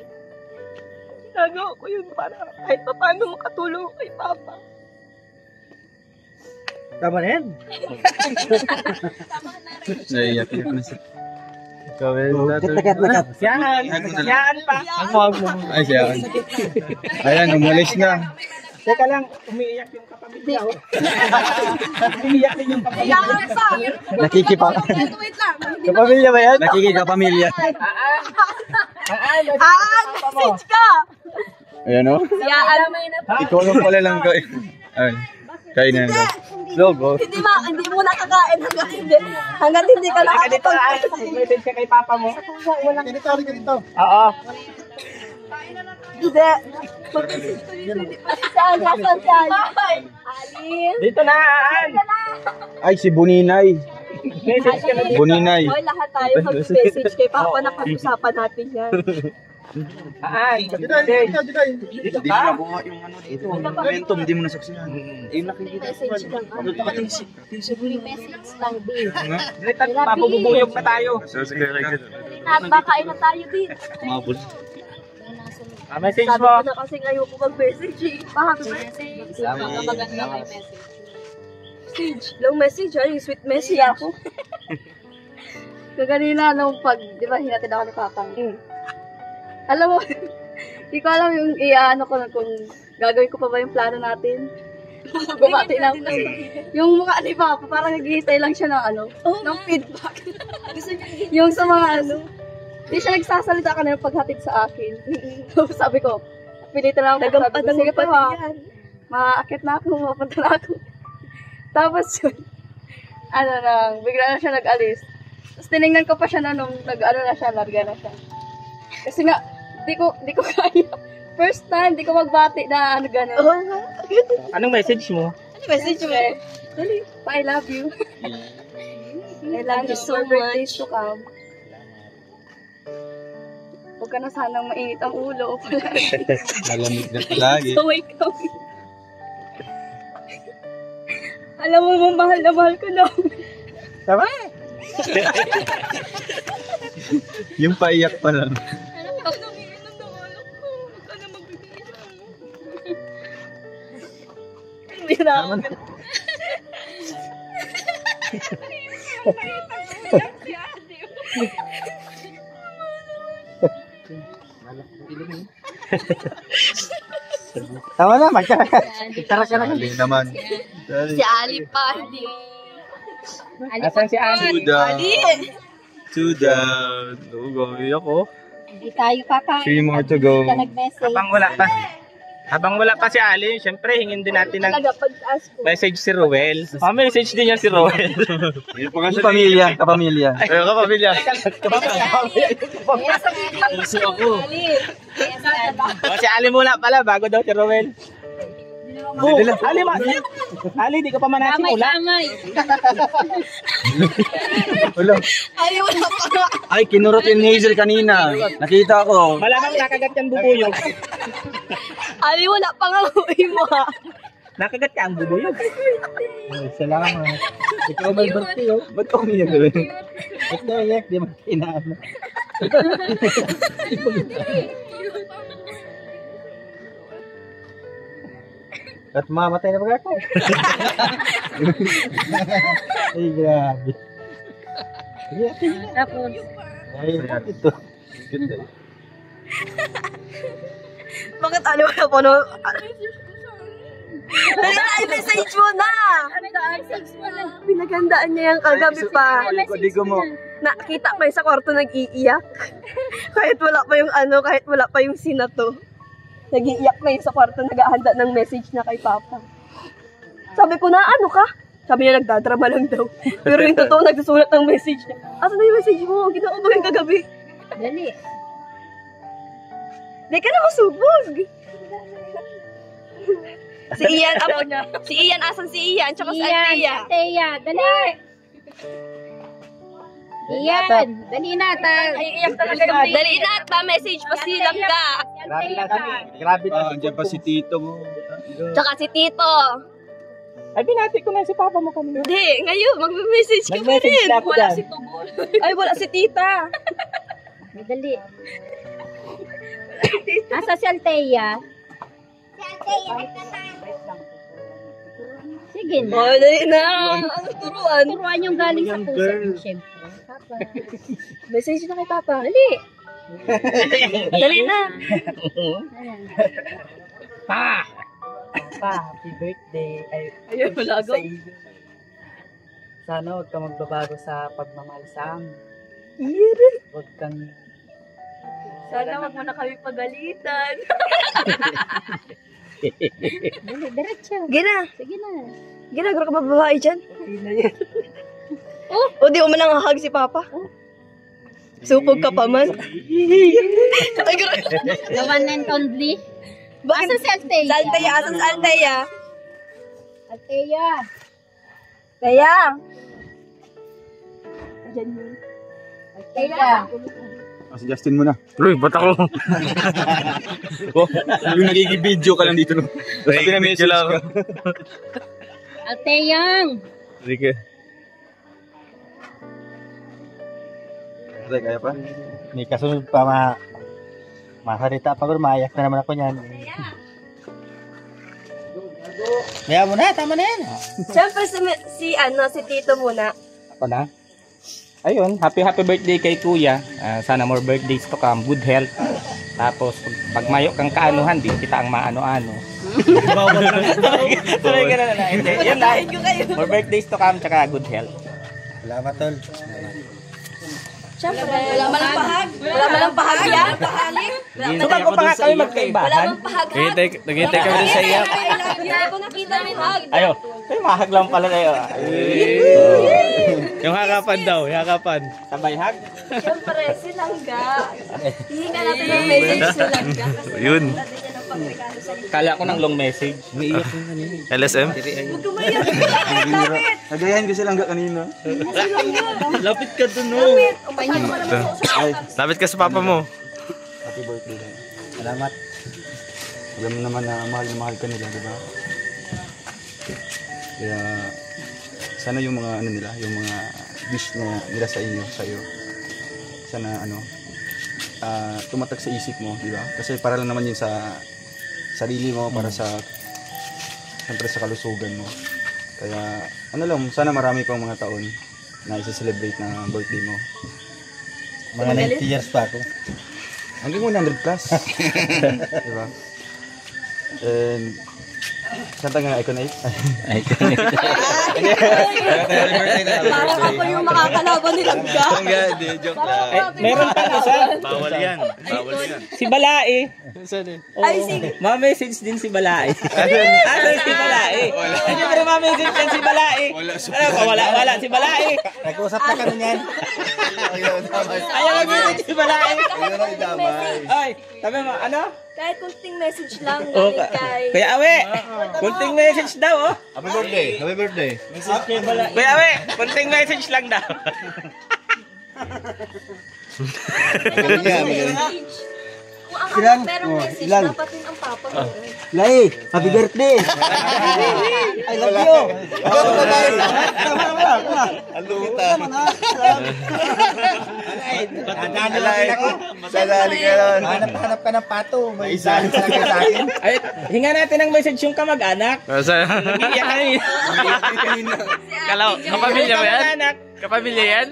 Ginagawa ko yun para kahit pa paano makatulong kay Papa. Tama na yan. Naiyak na siya. Yan pa. Ay, siya. Ayan, umalis na. Teka lang, umiiyak yung kapamilya. Umiiyak din yung kapamilya. Nakikipa. Wait lang. Kapamilya ba yan? Nakikikapamilya. Message ka! Ayan o. Ikaw lang pala lang kain. Ay, kain na lang. Logo. Hindi mo nakakain hanggang hindi ka nakakapag-message. Message ka kay Papa mo. Ganito. Oo. Hindi. Saan? Alin? Dito na, Aan. Ay, si Buninay. Message ka na. Buninay. Hoy, lahat tayo mag-message kay Papa na pag-usapan natin yan. Aan. Hindi mo nakuha yung ano dito. Momentum, hindi mo nasaksihan. Ayun nakikita. Message lang. Message lang din. Dito, papububuyog na tayo. At bakain na tayo din. Mabul. Message Sabi mo. ko na kasing ayoko mag-message eh. Happy birthday. Maganda may message. Long message yung sweet message ako. Kaganina nung di ba hinatid ako ni Papa? Alam mo, hindi ko alam yung ano ko kung gagawin ko pa ba yung plano natin. Bumati lang. Yung mukha ni Papa, parang naghihintay lang siya ng ng feedback. Yung sa mga hindi siya nagsasalita kanina paghatid sa akin. Sabi ko, pilitan lang ako. Sabi ko, sige pa yan. Maakit na ako, mapunta na ako. Tapos yun, bigla na siya nag-alis. Tapos tinignan ko pa siya na nung na siya, larga na siya. Kasi nga, di ko kaya. First time, di ko magbati na gano'n. Anong message mo? Ano message mo? Dali, I love you. I love you so much. To come. Huwag ka na sanang mainit ang ulo. Malamig na palagi. So wake up. Alam mo, mahal na mahal ko na. Tama? Yung paiyak pa lang. Hindi na ako. Tama na, magkara ka na. Galing naman. Si Ali pa, hindi. Asan si Ali? Suda. Gawin ako. Hindi tayo kakain. 3 more to go. Ka nag-message. Habang wala pa si Ali, syempre hingin din natin ng Talaga, pag-ask ko. message si Rowel. Message din yan si Rowel. Yung pamilya, kapamilya. Ayun, kapamilya. Kasi ako. Si Ali muna pala, bago daw si Rowel. Ali, di ka pa manasin mula. Kamay. Wala. Ay, kinurot yung Hazel kanina. Nakita ko. Malamang nakagat yan bubuyog. Ali, wala pa nga uwi mo ha. Nakagat ka ang bubuyog. Salamat. Ikaw may birthday, oh. Ba't ko umiyak gawin? Ba't naiyak? Di makinaan. At mamatay na ba ako? Ay, grabe. Tapos, Ay, ito. Bakit Ali wala pa no? I-message mo na! Pinaghandaan niya yung kagabi pa. Di ko mo. Nakita pa yung sa kwarto nag-iiyak. kahit wala pa yung sinato. Nag-iiyak na yung sa kwarto, naghahanda ng message na kay Papa. Sabi ko na, ano ka? Sabi niya, nagdadrama lang daw. Pero yung totoo, nagsusulat ng message niya. Asan na yung message mo? Ginawa ba yung kagabi? dali. Di ka na masubog. Si Ian, si Ian, asan si Ian? Tsaka si Althea. Althea, dali. Iyan, dali na. Iiyak talaga. Dali na, pa-message pa silang ka. Grabe lang kami. Grabe Andiyan pa si Tito mo. Tsaka si Tito. Ay, binati ko na si Papa mo kanina. Hindi, ngayon, magme-message ka pa Nag-message rin. na ako Wala dyan. si Tubol. Ay, wala si Tita. Madali. Asa si Althea? Sige na. Oh, dali na. Ano turuan? Turuan yung galing sa puso. Siyempre. Papa. Message na kay Papa. Dali. Dali na. Pa, happy birthday. Ay, Ayun, malago. sa iyo. Sana huwag ka magbabago sa pagmamahal sa amin. Huwag kang... Sana wag mo na kami pagalitan. Dali, diretso. Gina. Sige na. Ginagawa ka ba babae dyan? Hindi na yan. O, di mo man nanghahag si Papa? Supog ka pa man. Ay, The one and only. Asa si Althea? Sa Althea, asan sa Althea? Althea. Althea. Althea. Si Justin mo na. Uy, ba't ako? Yung nagiging video ka lang dito. No? Sabi na message ka. Althea. Sige. Kaya pa? May kasunod pa masalita pa ko. Maayak na naman ako niyan. Kaya mo na, tama na yan. Siyempre si Tito muna. Ako na? Ayun, happy birthday kay Kuya. Sana more birthdays to come. Good health. Tapos, pag mayo kang kaanuhan, di kita ang maano-ano. Tuloy ka na. Hindi, yun lang. More birthdays to come, tsaka good health. Salamat, tol. Siyempre, wala man ang pahag. Wala man ang pahag yan. So, bago pa nga kami magkaibahan. Wala man pahag. Nagintay kami rin sa iyo. Hindi ko nakita yung hag. Ayo, ay mahag lang pala tayo. Yung hakapan daw, hakapan. Sabay hag? Siyempre, silangga. Hihinga natin ng message silangga. Yun. Natin yan ang pagregalo sa iyo. Kala ko ng long message. Umiiyak yung kanina. LSM? Huwag kumayak. Lapit. Nagayahin ko silang kanina. Lapit ka dun, no? Lapit. Umayak mo naman sa usapan. Lapit ka sa papa mo. Happy birthday. Salamat. Alam mo naman na mahal ka nila, di ba? Kaya sana yung mga ano nila, yung mga wish nila sa inyo, sa iyo. Sana tumatak sa isip mo, di ba? Kasi para lang naman yun sa sarili mo, para sa siyempre sa kalusugan mo. Kaya ano lang, sana marami pang mga taon na isa-celebrate na birthday mo. Mga 90 years pa ako. Hanggang 100 plus. Diba? And kanta nga Icon 8. Parang ako yung makakalaban ni Langga. Hindi, joke lang. Meron pa isa. Bawal yan. Bawal yan. Si Balae. Ay, sige. Ma-message din si Balae. Asan si Balae? Hindi pero ma-message din si Balae. Wala si Balae. Nag-usap na kami niyan. Ayaw mag-message si Balae. Ay, sabi mo, ano? Kahit kunting message lang galing kay... Kuya Awe, kunting message daw, oh. Happy birthday. Happy birthday. Kuya Awe, kunting message lang daw. Kung ang merong message, dapat yun ang papa mo. Lai, happy birthday. I love you. Hanap ka ng pato. May isa talaga sa akin. Ay, hinga natin ng message yung kamag-anak. Iiyak kanina. Kalaw, kapamilya ba yan? Kapamilya yan?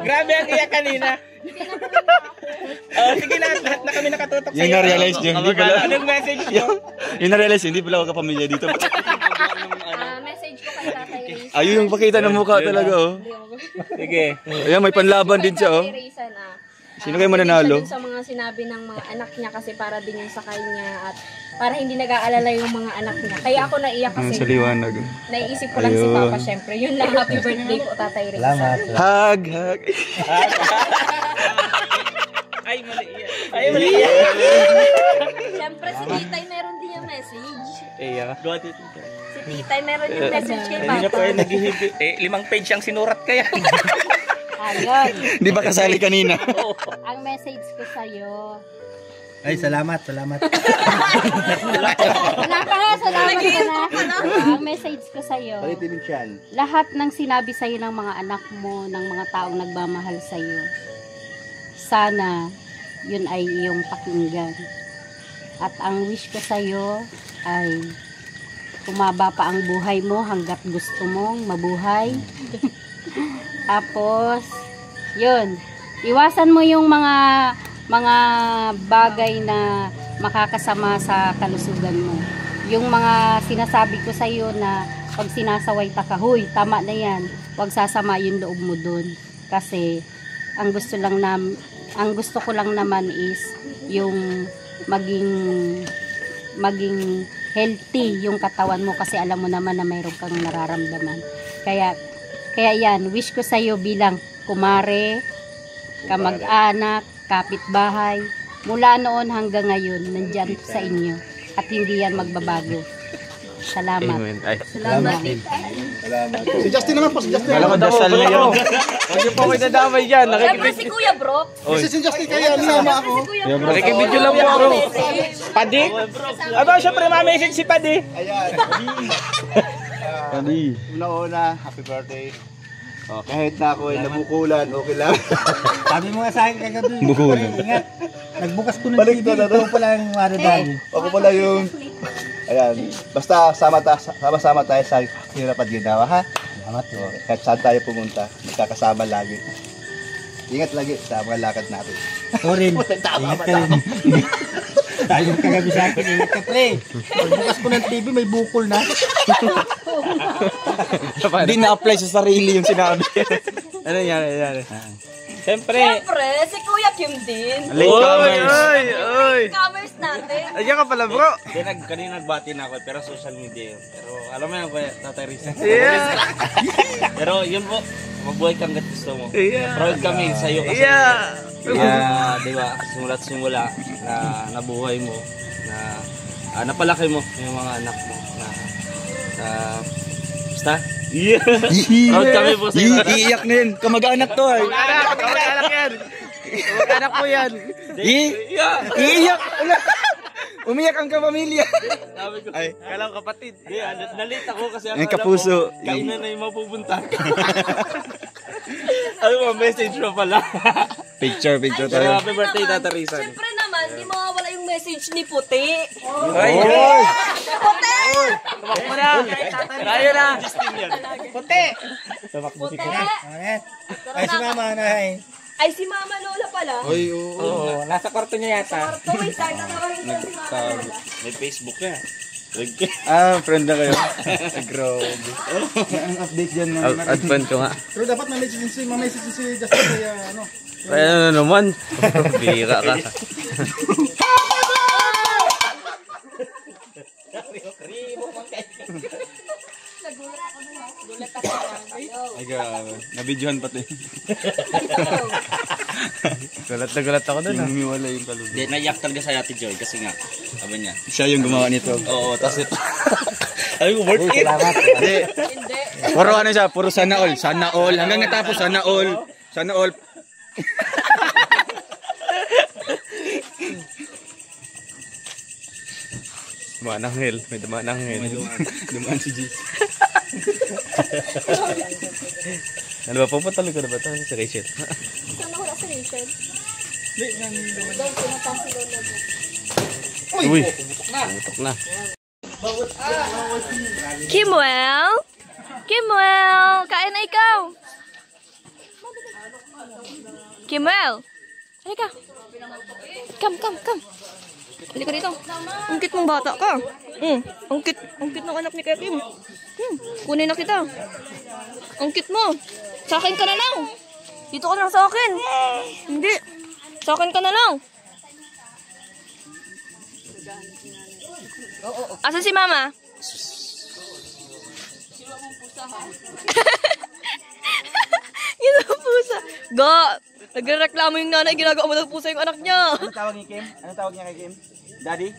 Grabe ang iyak kanina. Sige na, lahat na kami nakatutok sa'yo. Yung na-realize nyo, hindi pala. Anong message nyo? Yung na-realize hindi pala ako kapamilya dito. Message ko kay Tatay Raysan. Ayun yung pakita ng mukha talaga, oh. Sige. Ayan, may panlaban din siya, oh. Tatay Raysan, Sino kayo mananalo? Sa mga sinabi ng mga anak niya kasi para din yun sa kanya at para hindi nag-aalala yung mga anak niya. Kaya ako naiyak kasi Sa liwanag. naiisip ko lang si Papa syempre. Yun lang, happy birthday po Tatay Raysan. Salamat. Hug, hug. Ay, mali yan. Ay, mali yan. Syempre si Titay meron din yung message. Iya. Si Titay meron yung message kay Hindi niya Papa. pa naghihibi. 5 page ang sinurat kaya. Ayun. Di ba kasali kanina? Ang message ko sa'yo. Ay, salamat, salamat. Wala ka, salamat ka na. Ang message ko sa'yo, Palitin siyan. lahat ng sinabi sa'yo ng mga anak mo, ng mga taong nagmamahal sa'yo, sana yun ay iyong pakinggan. At ang wish ko sa'yo ay umaba pa ang buhay mo hanggat gusto mong mabuhay. Tapos, yun, iwasan mo yung mga bagay na makakasama sa kalusugan mo. Yung mga sinasabi ko sa iyo na pag sinasaway ta ka, huy, tama na yan. Huwag sasama yung loob mo dun. Kasi ang gusto ko lang naman is yung maging healthy yung katawan mo kasi alam mo naman na mayroon kang nararamdaman. Kaya yan, wish ko sa iyo bilang kumare, kamag-anak, kapitbahay, mula noon hanggang ngayon, nandyan sa inyo. At hindi yan magbabago. Salamat. Amen. Ay. Salamat. Si Justin naman po, si Justin. Kala ko dasal na yun. Huwag niyo po kayo nadamay dyan. Siyempre si Kuya Bro. Si Justin kaya niyama ako. Nakikibidyo lang po ako. Padi? Aba, syempre ma-message si Padi. Ayan. Una-una, happy birthday. Oh, kahit na ako ay nabukulan, okay lang. Sabi mo nga sa akin kagabi. Bukulan. Ingat. Nagbukas ko ng TV. Baliktad, Ito pala yung maradali. Ako pala yung... Ayan, basta sama-sama tayo sa hirap at ginawa, ha? Salamat. Oh, kahit saan tayo pumunta, magkakasama lagi. Ingat lagi sa mga lakad natin. Sorry. Ingat ka rin. Tayo kagabi sa akin. Ingat ka, pre. Pagbukas ko ng TV, may bukol na. Hindi na-apply sa sarili yung sinabi. Ano nangyari? Siyempre, Si Kuya Kim din. late comers. Commerce natin. Ayan ka pala, bro. Kanina nagbati na ako pero social media yun. Pero alam mo yan, Tatay Risa. Yeah. Pero yun po, mabuhay kang gusto mo. Yeah. Proud kami sa iyo kasi. Di ba, simula't simula na nabuhay mo, na napalaki mo yung mga anak mo na basta? Yeah. Proud kami po sa iyo. Iiyak na yun. Kamag-anak to ay. Kamag-anak yan. Kamag-anak mo yan. Iiyak. Umiyak ang kapamilya. Sabi ko, Ay, kala ko kapatid. nalit ako kasi Yung kapuso. kainan na yung mapupunta. Ano mo, message mo pala. Picture Pero tayo. happy birthday, Tata Rizan. Siyempre naman, di mawawala yung message ni Puti. Ay, Puti! tumakbo na. Tayo na. Puti! Ay, si mama na eh. Ay, si Mama Lola pala. Oo, nasa kwarto niya yata. Wait, tayo natawarin ko si Mama Lola. May Facebook na. Friend na kayo. Grabe. Ang update dyan ng... Add friend ko nga. Pero dapat ma-message si Justin kaya ano. Kaya ano naman. Bira ka. Ay, grabe. Nabidyohan pati. Gulat na gulat ako doon. Yung humiwala yung kaluluwa. Hindi, naiyak talaga sa Ate Joy kasi nga, sabi niya. Siya yung gumawa nito. Oo, tapos ito. Ay, worth it. Hindi. Puro ano siya, puro sana all. Sana all. Hanggang natapos, sana all. Sana all. Mananghel. May dumananghel. Dumaan si Jis. Ano ba, pupatalo ko na ba ito? Si Rachel. Saan ako sa Rachel? Uy, putok na. Kimwell? Kimwell! Kain na ikaw! Kimwell! Halika! Come! Halika dito. Ang cute mong bata ka. Ang cute ng anak ni Kuya Kim. Kunin na kita. Ang cute mo. Sa akin ka na lang. Dito ka na sa akin. Hindi. Sa akin ka na lang. Asan si Mama? Yun ang pusa. Ga! Nagrereklamo yung nanay, ginagawa mo ng pusa yung anak niya. Ano tawag ni Kim? Ano tawag niya kay Kim? Daddy?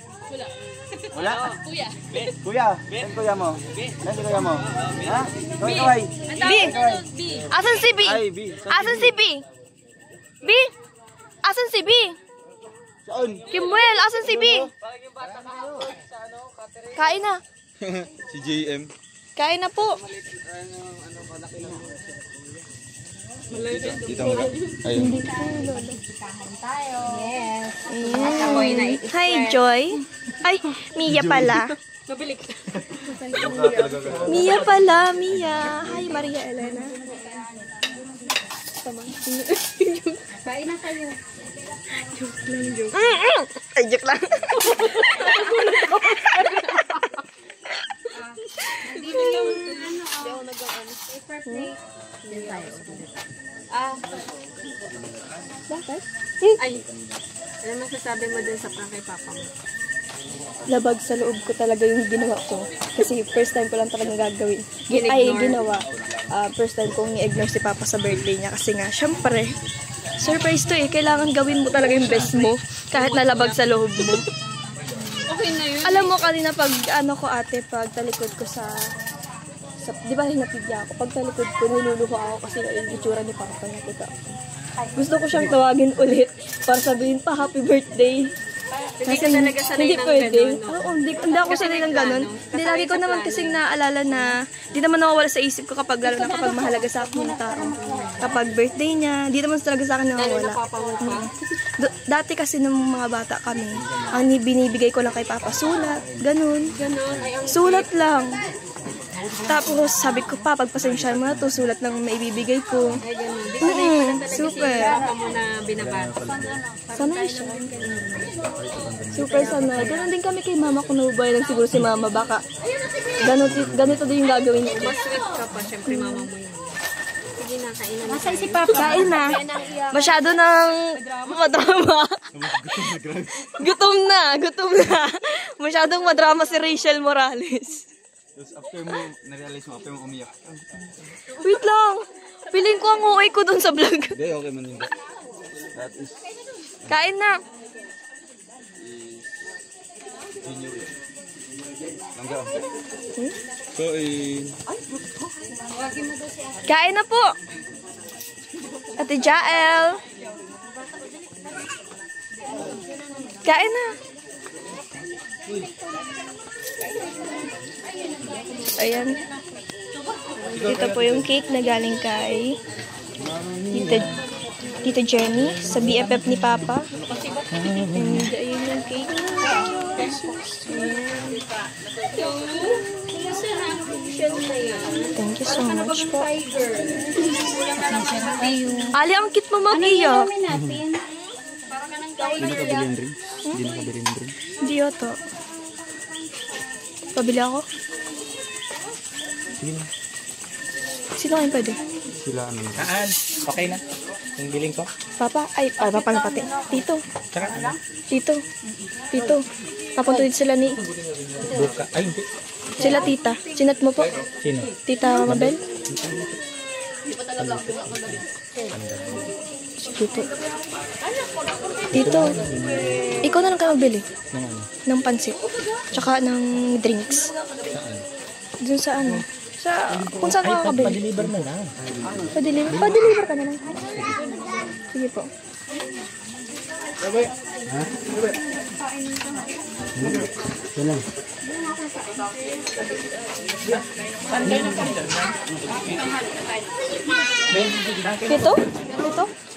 Wala. Kuya. Saan kuya mo? Saan si kuya mo? Ha? Kaway. B! Asan si B? Ay, B. Asan si B? B? Asan si B? Saan? Kimwell, asan si B? Kain na. Si JM. Kain na po. Dito mo. Ayun. Yes. Ayan. Hi, Joy. Ay, Mia pala. Mia pala, Mia. Hi, Maria Elena. Kain na kayo. Ay, joke lang. Bakit? Ay, ano masasabi mo dun sa prank kay Papa mo? Labag sa loob ko talaga yung ginawa ko. Kasi first time ko lang talagang gagawin. Ginawa. First time kong i-ignore si Papa sa birthday niya. Kasi nga, syempre, surprise to eh. Kailangan gawin mo talaga yung best mo. Kahit nalabag sa loob mo. Okay na yun. Alam mo kanina pag pag talikod ko sa di ba hinapidya ako? Pag talikod ko, niluluho ako kasi yung itsura ni Papa nakita ako. Gusto ko siyang tawagin ulit para sabihin pa happy birthday. Hindi ka talaga sanay ng pwede. ganun, no? Oo, hindi ako sanay ng ganun. Hindi, lagi ko naman kasing naalala na di naman nawawala sa isip ko kapag lalo na kapag mahalaga sa akin yung tao. Kapag birthday niya, di naman talaga sa akin nawawala. Dati kasi nung mga bata kami, ang binibigay ko lang kay Papa, sulat, ganun. Sulat lang. Tapos sabi ko pa, pagpasensyahan mo na to, sulat lang maibibigay ko. Super. Sanay siya. Super sanay. Ganun din kami kay Mama kung nabubay lang siguro si Mama. Baka ganito din yung gagawin niya. Mas sweet ka pa, syempre mama mo yun. Sige na, kain na. Masay si Papa. Kain na. Masyado ng madrama. Gutom na. Masyadong madrama si Rachel Morales. Tapos after mo, na-realize mo, after mo umiyak. Wait lang. Feeling ko ang huwag ko dun sa vlog. Hindi, okay man hindi. That is Kain na. junior. Langga. So, Kain na po. Ate Jael. Kain na. Ayan. Ito po yung cake na galing kay Tita Jenny sa BFF ni Papa. And ayun yung cake. Thank you so much po. Ali, ang cute mo mag-iyak. Hindi ito. Pabili ako? Sige na. Sino kayo pwede? sila ano. Okay na. Yung biling ko. Papa, papa na pati. Tito. Tsaka ano? Tito. Papunta din sila ni... Buka. Ay, hindi. Sila tita. Sinat mo po? Sino? Tita Mabel? Tito. Tito. Ikaw na lang kayo magbili. Ng ano? Ng pansit. Tsaka ng drinks. Dun sa ano? Sa, kung saan ka kabili. Pa-deliver na lang. Pa-deliver ka na lang. Sige po. Ito?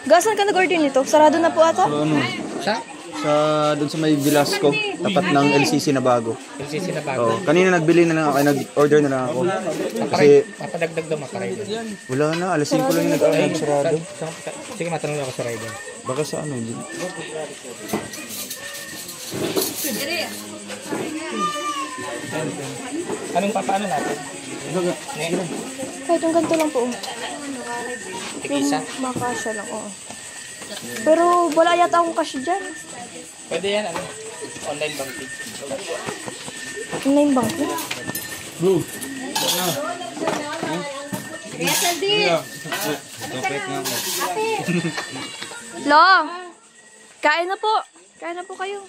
Gasan ka nag-order nito? Sarado na po ata? So, ano? Doon sa may Velasco, tapat ng LCC na bago. LCC na bago. Oh, kanina nagbili na lang ako, nag-order na lang ako. Kasi Mapadagdag daw maka-rider. wala na, alas 5 lang yung nag-sarado. Sige, matanong ako sa rider. Baka sa ano, hindi. Anong papaano natin? Kahit yung ganito lang po. Tig-isa? Makasya lang, oo. Pero wala yata akong cash dyan. Pwede yan, ano? Online banking. Online banking? Lo! Kain na po! Kain na po kayo.